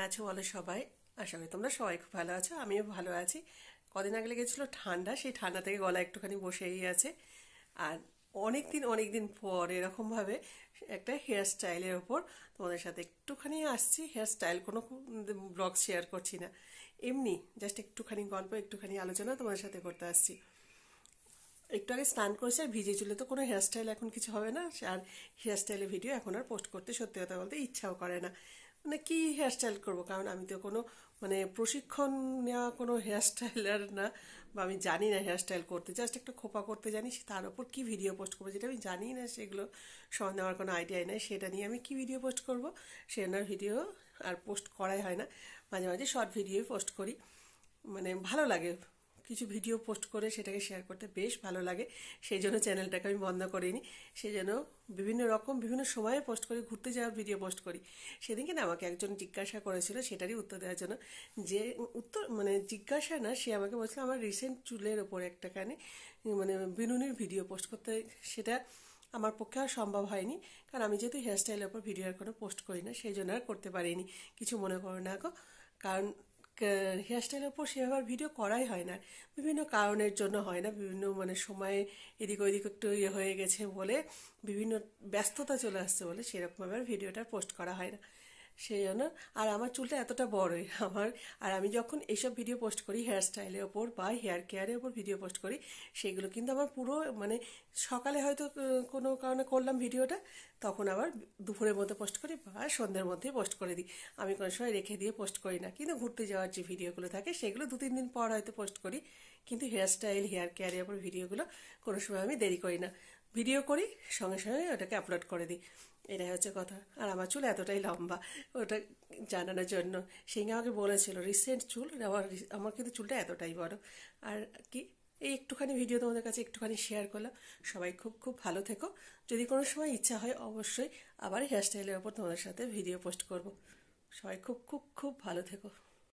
আছো বলো সবাই? আশা করি তোমরা সবাই খুব ভালো আছো, আমিও ভালো আছি। কদিন আগে লেগেছিল ঠান্ডা, সেই ঠান্ডা থেকে গলা একটুখানি বসেই আছে। আর অনেক দিন পর এরকমভাবে একটা হেয়ার স্টাইলের ওপর তোমাদের সাথে একটুখানি আসছি। হেয়ার স্টাইল কোনো ব্লগ শেয়ার করছি না, এমনি জাস্ট একটুখানি গল্প, একটুখানি আলোচনা তোমাদের সাথে করতে আসছি। একটু আগে স্নান করেছি, আর ভিজে চুলে তো কোনো হেয়ারস্টাইল এখন কিছু হবে না। আর হেয়ারস্টাইলের ভিডিও এখন আর পোস্ট করতে সত্যি কথা বলতে ইচ্ছাও করে না। মানে কি হেয়ারস্টাইল করব, কারণ আমি তো কোনো প্রশিক্ষণ নেওয়া কোনো হেয়ারস্টাইলার না, বা আমি জানি না হেয়ারস্টাইল করতে, জাস্ট একটা খোপা করতে জানি। তার উপর কি ভিডিও পোস্ট করবো যেটা আমি জানি না, সেগুলো সম্বন্ধে আমার কোনো আইডিয়াই নাই, সেটা নিয়ে আমি কি ভিডিও পোস্ট করব। সেনার ভিডিও আর পোস্ট করাই হয় না, মাঝে মাঝে শর্ট ভিডিওই পোস্ট করি। ভালো লাগে কিছু ভিডিও পোস্ট করে সেটাকে শেয়ার করতে, বেশ ভালো লাগে। সেই জন্য চ্যানেলটাকে আমি বন্ধ করিনি। সেই জন্য বিভিন্ন রকম বিভিন্ন সময়ে পোস্ট করি, ঘুরতে যাওয়ার ভিডিও পোস্ট করি। সেদিনকে না আমাকে একজন জিজ্ঞাসা করেছিল, সেটারই উত্তর দেওয়ার জন্য। যে উত্তর জিজ্ঞাসা না, সে আমাকে বলছিল আমার রিসেন্ট চুলের ওপর একটাখানি বিনুনির ভিডিও পোস্ট করতে। সেটা আমার পক্ষে আর সম্ভব হয়নি, কারণ আমি যেহেতু হেয়ারস্টাইলের ওপর ভিডিও আর কোনো পোস্ট করি না, সেই জন্য আর করতে পারিনি। কিছু মনে করো না গো, কারণ হেয়ারস্টাইলের ওপর সেভাবে আর ভিডিও করাই হয় না। বিভিন্ন কারণের জন্য হয় না, বিভিন্ন সময়ে এদিক ওদিক একটু ইয়ে হয়ে গেছে বলে, বিভিন্ন ব্যস্ততা চলে আসছে বলে সেরকমভাবে আর ভিডিওটা পোস্ট করা হয় না। সেই জন্য। আর আমার চুলটা এতটা বড়ই আমার। আর আমি যখন এইসব ভিডিও পোস্ট করি হেয়ারস্টাইলের ওপর বা হেয়ার কেয়ারের ওপর ভিডিও পোস্ট করি, সেগুলো কিন্তু আমার পুরো সকালে হয়তো কোনো কারণে করলাম ভিডিওটা, তখন আবার দুপুরের মধ্যে পোস্ট করি বা সন্ধ্যের মধ্যেই পোস্ট করে দিই। আমি কোনো সময় রেখে দিয়ে পোস্ট করি না, কিন্তু ঘুরতে যাওয়ার যে ভিডিওগুলো থাকে সেগুলো 2-3 দিন পর হয়তো পোস্ট করি। কিন্তু হেয়ারস্টাইল হেয়ার কেয়ারের ওপর ভিডিওগুলো কোনো সময় আমি দেরি করি না, ভিডিও করি সঙ্গে সঙ্গে ওটাকে আপলোড করে দিই। এটাই হচ্ছে কথা। আর আমার চুল এতটাই লম্বা, ওটা জানানোর জন্য সেই আমাকে বলেছিল রিসেন্ট চুল, আমার কিন্তু চুলটা এতটাই বড়। আর কি, এই একটুখানি ভিডিও তোমাদের কাছে একটুখানি শেয়ার করলাম। সবাই খুব খুব ভালো থেকো। যদি কোনো সময় ইচ্ছা হয় অবশ্যই আবার হেয়ারস্টাইলের ওপর তোমাদের সাথে ভিডিও পোস্ট করব। সবাই খুব খুব খুব ভালো থেকো।